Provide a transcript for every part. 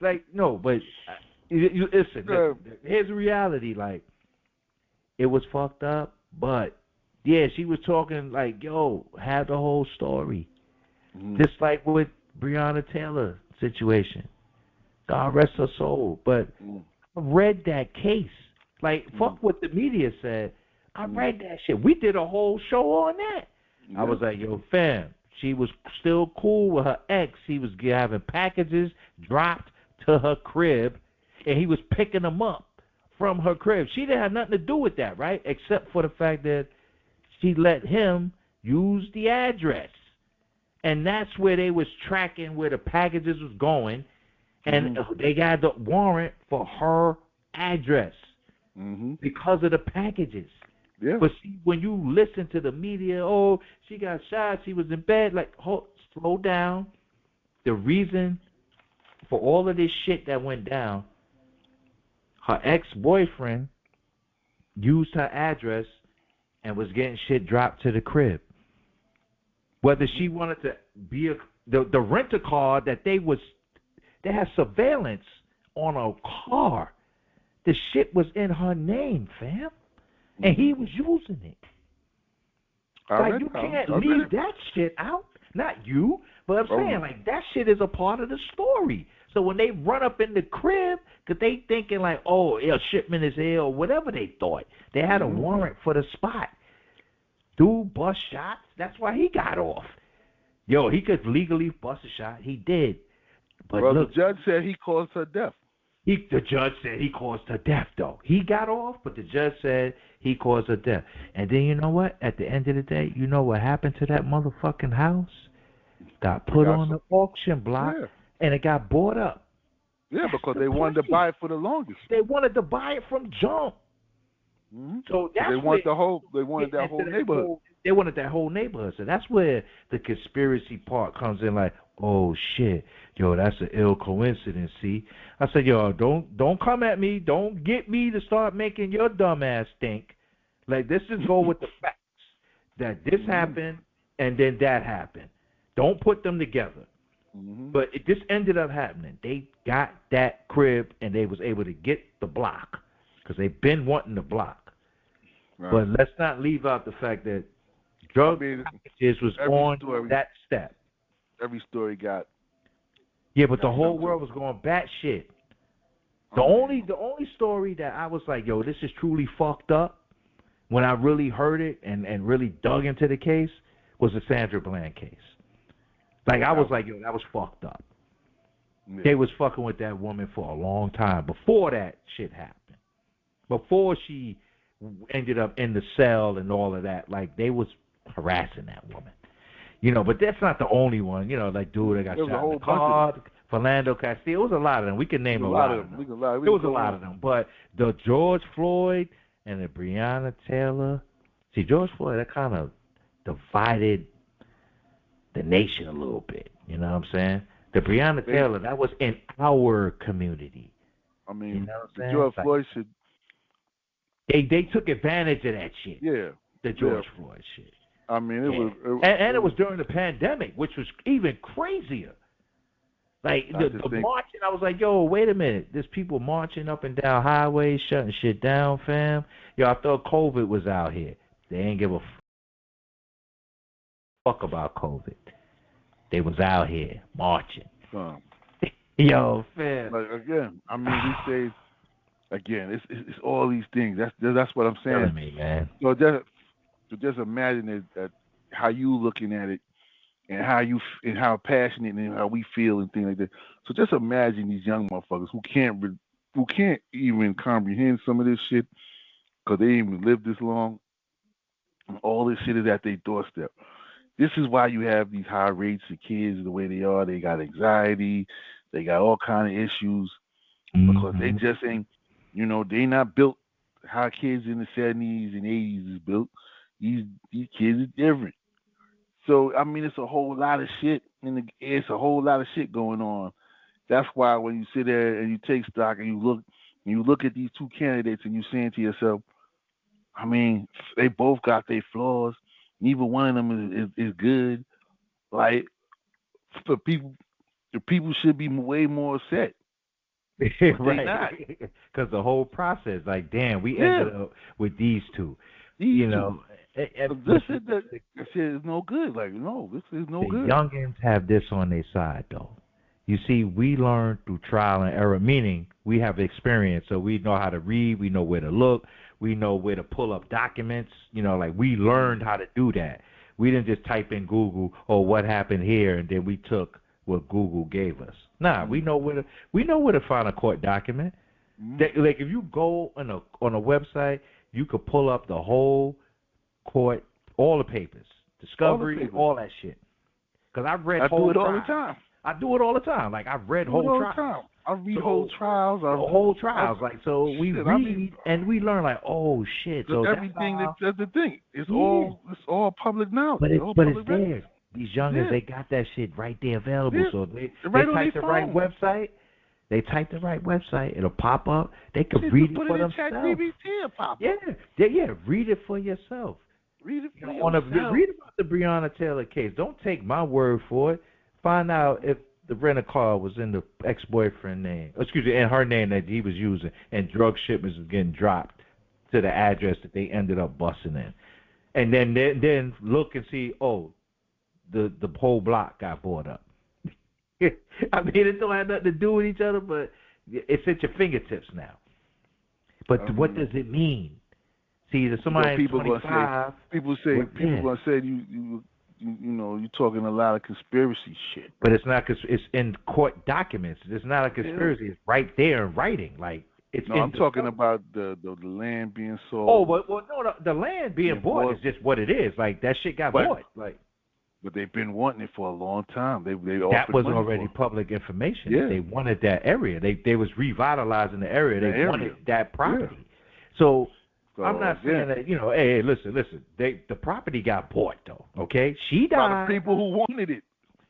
Like no, but listen. Here's the reality. Like it was fucked up, but yeah, she was talking like, yo, have the whole story. Mm, Just like with Breonna Taylor situation. God rest her soul. But mm, I read that case. Like, mm, fuck what the media said. I mm. read that shit. We did a whole show on that. I Yeah. was like, yo, fam, she was still cool with her ex. He was having packages dropped to her crib, and he was picking them up from her crib. She didn't have nothing to do with that, right? Except for the fact that she let him use the address. And that's where they was tracking where the packages was going, and Mm-hmm. they got the warrant for her address Mm-hmm. because of the packages. Yeah. But see, when you listen to the media, oh, she got shot, she was in bed, like, slow down. The reason for all of this shit that went down, her ex-boyfriend used her address and was getting shit dropped to the crib. Whether Mm-hmm. she wanted to be the renter car that they had surveillance on a car. The shit was in her name, fam, and Mm-hmm. he was using it. I Like read. you can't I read leave it. that shit out. Not you, but I'm Oh, saying like that shit is a part of the story. So when they run up in the crib, cause they thinking like, oh, yeah, shipment is here or whatever they thought. They had a mm-hmm. warrant for the spot. Dude bust shots. That's why he got off. Yo, he could legally bust a shot. He did. But Well, the look, judge said he caused her death. the judge said he caused her death, though. He got off, but the judge said he caused her death. And then you know what? At the end of the day, you know what happened to that motherfucking house? Got They put got on some. the auction block, Yeah. and it got bought up. Yeah, That's because the they wanted to play. buy it for the longest. They wanted to buy it from jump. Mm-hmm. So Because that's where they you wanted getting that into whole that neighborhood. whole. They wanted that whole neighborhood. So that's where the conspiracy part comes in. Like, oh shit, yo, that's an ill coincidence. See, I said, yo, don't come at me. Don't get me to start making your dumb ass think. Like, let's just go with the facts that this Mm-hmm. happened and then that happened. Don't put them together. Mm-hmm. But it just ended up happening. They got that crib and they was able to get the block because they've been wanting the block. Right. But let's not leave out the fact that I drug mean, packages was every on story, that step. every story Yeah, but the got whole something to world it. was going batshit. The I mean, only the only story that I was like, yo, this is truly fucked up when I really heard it and really dug into the case was the Sandra Bland case. Like I was that, like, yo, that was fucked up. yeah. They was fucking with that woman for a long time before that shit happened. Before she ended up in the cell and all of that, like they was harassing that woman. But that's not the only one. Like dude that got There was a shot in the whole bunch of them. car, Philando Castillo. It was a lot of them. We could There's name a a lot lot of of them. them. We It can was a go lot on. of them. But the George Floyd and the Breonna Taylor. See, George Floyd, that kind of divided the nation a little bit. You know what I'm saying? The Breonna They, Taylor, that was in our community. I You mean, know what the I'm saying? George Like Floyd should, they took advantage of that shit. yeah, The yeah. George Floyd shit. I mean, it Yeah. was, And it was during the pandemic, which was even crazier. Like I just the think, marching, I was like, yo, wait a minute. There's people marching up and down highways, shutting shit down, fam. Yo, I thought COVID was out here. They ain't give a fuck about COVID. They was out here marching. um, Yo, fam. like again, I mean, these days, again, it's all these things. That's what I'm saying. Killing me, man. So just imagine it, that how you looking at it and and how passionate and how we feel and things like that. So just imagine these young motherfuckers who can't even comprehend some of this shit because they ain't even lived this long. And all this shit is at their doorstep. This is why you have these high rates of kids the way they are. They got anxiety, they got all kind of issues because they Mm-hmm. just ain't, they not built how kids in the 70s and 80s is built. These kids are different. So I mean, it's a whole lot of shit, it's a whole lot of shit going on. That's why when you sit there and you take stock and you look at these two candidates and you saying to yourself, I mean, they both got their flaws. Neither one of them is good. Like for people, the people should be way more upset. but they not. Right. Because the whole process, like, damn, we Yeah, ended up with these two. these You two. know, This but is that shit is no good. Like, no, this is no the good. youngins have this on their side, though. You see, we learn through trial and error, meaning we have experience, so we know how to read, we know where to look, we know where to pull up documents. You know, like we learned how to do that. We didn't just type in Google or what happened here, and then we took what Google gave us. Nah, we know where to find a court document. Like if you go on a website, you could pull up the whole court, all the papers, All the discovery, papers. all that shit. Because I've read I do whole it all the trials. time. I do it all the time. Like I've read I do it whole all the trials. time. I read So whole trials. whole trials. Like so, we Shit, read and we learn. Like oh shit. So that's everything how. that's the thing. It's Yeah. all public knowledge. But It's all it's public record. there. These youngins, Yeah. they got that shit right there available. Yeah. So they Right on type their the right phone. website. They type the right website. It'll pop up. They could Shit, read you it put for it in themselves. ChatGPT and pop Yeah, up. yeah. Read it for yourself. Read it for Read about the Breonna Taylor case. Don't take my word for it. Find out if the rental car was in the ex-boyfriend name. Excuse me, in her name that he was using, and drug shipments was getting dropped to the address that they ended up busting in. And then look and see, oh, the whole block got bought up. I mean, it don't have nothing to do with each other, but it's at your fingertips now. But what does it mean? See, there's somebody people 25. People gonna say you know you're talking a lot of conspiracy shit. But it's not because it's in court documents. It's not a conspiracy. It's right there in writing. Like it's. No, I'm talking about the land being sold. Oh, but no, the land being bought is just what it is. Like that shit got bought. Like. But they've been wanting it for a long time. They that was already public information. Yeah. They wanted that area. They was revitalizing the area. They wanted that property. Yeah. So I'm not saying that, you know, hey, listen. The property got bought though. Okay, she died. By the people who wanted it.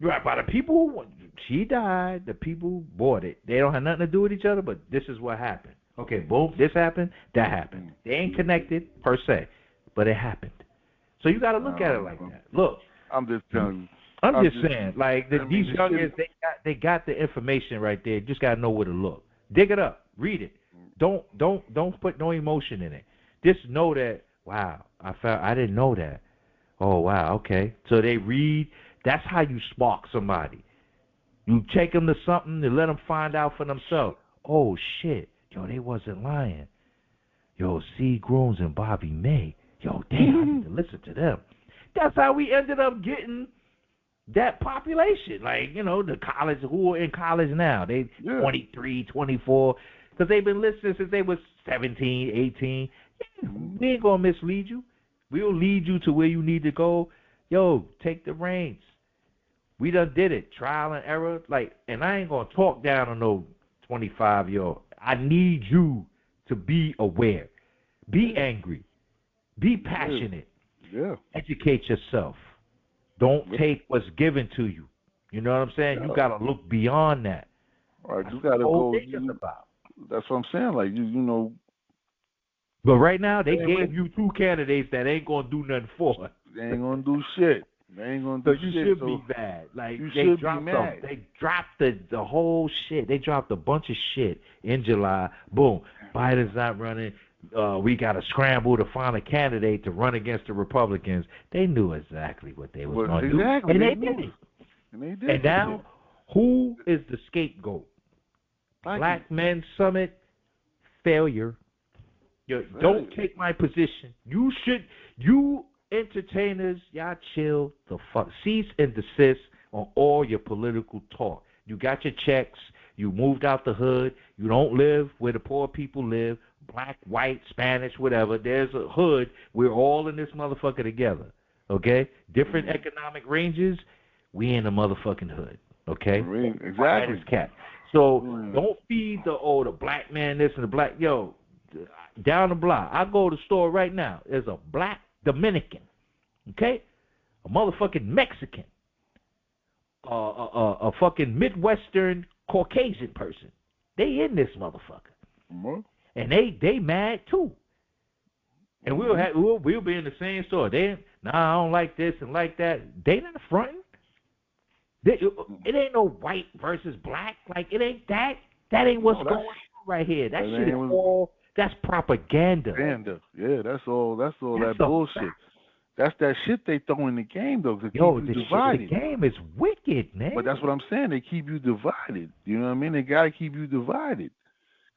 Right, by the people who she died. The people who bought it. They don't have nothing to do with each other. But this is what happened. Okay, boom. This happened. That happened. They ain't connected per se, but it happened. So you got to look at it like that. Look. I'm just telling you. I'm just saying, like these youngins, they got the information right there. You just gotta know where to look. Dig it up, read it. Don't put no emotion in it. Just know that. Wow, I didn't know that. Oh wow, okay. So they read. That's how you spark somebody. You take them to something and let them find out for themselves. Oh shit, yo, they wasn't lying. Yo, C. Grooms and Bobby May. Yo, damn, I need to listen to them. That's how we ended up getting that population. Like, you know, the college, who are in college now. They 23, 24, because they've been listening since they was 17, 18. Yeah, we ain't going to mislead you. We'll lead you to where you need to go. Yo, take the reins. We done did it. Trial and error. Like, and I ain't going to talk down on no 25-year-old. I need you to be aware. Be angry. Be passionate. Yeah. Educate yourself. Don't take what's given to you. You know what I'm saying? You got to look beyond that. All right, you got to go. That's what I'm saying. Like, you know. But right now, they gave you two candidates that ain't going to do nothing for. They ain't going to do shit. They ain't going to do shit. So you should be mad. Like, they dropped They dropped the whole shit. They dropped a bunch of shit in July. Boom. Biden's not running. We got to scramble to find a candidate to run against the Republicans. They knew exactly what they was going to do. And they did it. And they did. And now, who is the scapegoat? Black Men Summit failure. Don't take my position. You entertainers, y'all chill the fuck. Cease and desist on all your political talk. You got your checks. You moved out the hood. You don't live where the poor people live. Black, white, Spanish, whatever. There's a hood. We're all in this motherfucker together. Okay? Different economic ranges. We in the motherfucking hood. Okay? Exactly. Cat. So don't feed the black man this and the black. Yo, down the block. I go to the store right now. There's a black Dominican. Okay? A motherfucking Mexican. A fucking Midwestern Caucasian person. They in this motherfucker. Mm-hmm. And they mad too. And we'll be in the same store. I don't like this and like that. They not fronting. It ain't no white versus black. Like, it ain't that. That ain't what's No, going on right here. That that shit is ain't what all. That's propaganda. Panda. Yeah, that's all. That's all That's that a bullshit. fact. That's that shit they throw in the game though to keep Yo, you the shit, the divided. game is wicked, But man. that's what I'm saying. They keep you divided. You know what I mean? They gotta keep you divided.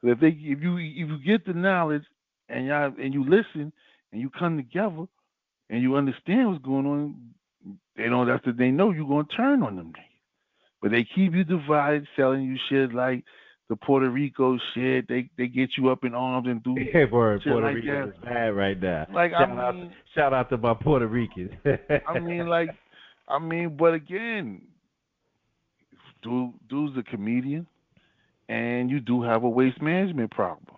'Cause if you get the knowledge and you listen and you come together and you understand what's going on, they don't. That's what they know you're gonna turn on them. But they keep you divided, selling you shit like the Puerto Rico shit. They get you up in arms and do Yeah, word, shit Puerto like Rico that. is bad right now. Like Shout out to my Puerto Ricans. I mean, like, but again, dude's a comedian, and you do have a waste management problem.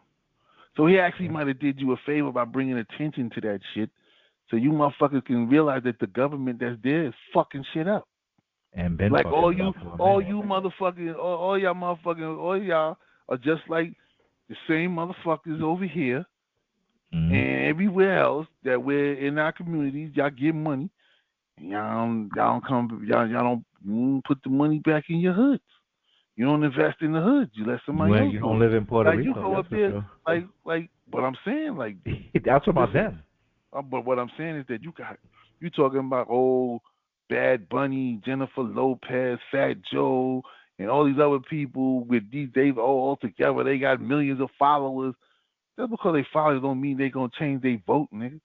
So he actually might have did you a favor by bringing attention to that shit, so you motherfuckers can realize that the government that's there is fucking shit up. And been Like fucking it up for a all minute. you motherfucking, all y'all motherfucking, all y'all are just like the same motherfuckers over here Mm-hmm. and everywhere else that we're in our communities. Y'all get money, and y'all don't put the money back in your hoods. You don't invest in the hoods. You let somebody else You do don't it. live in Puerto Like you Rico, go that's up for there, sure. like. But I'm saying, like, That's this about is. them. But what I'm saying is that you talking about old Bad Bunny, Jennifer Lopez, Fat Joe, and all these other people with these. They all together. They got millions of followers. Just because they followers don't mean they gonna change their vote, nigga.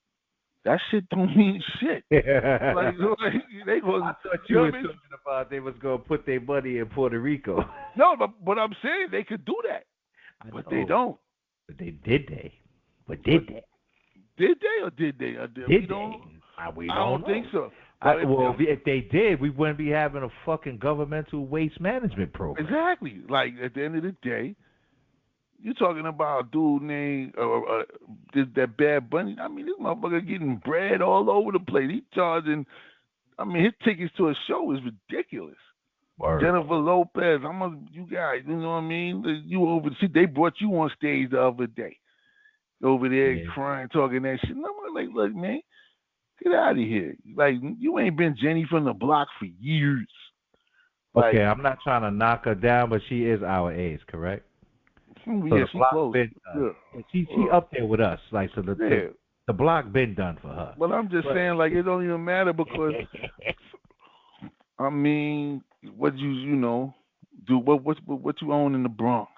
That shit don't mean shit. Like, they I gonna, thought you you know were what I mean? talking about they was gonna put their money in Puerto Rico. No, but I'm saying they could do that, I but they know, don't. but they? But But did they? did they or did they? We Did don't. they? We I don't don't think know. so. But If they did, we wouldn't be having a fucking governmental waste management program. exactly, like at the end of the day, you talking about a dude named that Bad Bunny. I mean, this motherfucker getting bread all over the place. He charging. I mean, his tickets to a show is ridiculous. Word. Jennifer Lopez, you guys, you know what I mean? You over see they brought you on stage the other day. Over there Yeah. crying, talking that shit. And I'm like, look, man, get out of here. Like, you ain't been Jenny from the block for years. Like, Okay, I'm not trying to knock her down, but she is our age, correct? So yeah, the she block close. been done. Yeah. She up there with us. Like so Yeah. the block been done for her. But I'm just saying, like, it don't even matter because I mean, what you know do what you own in the Bronx?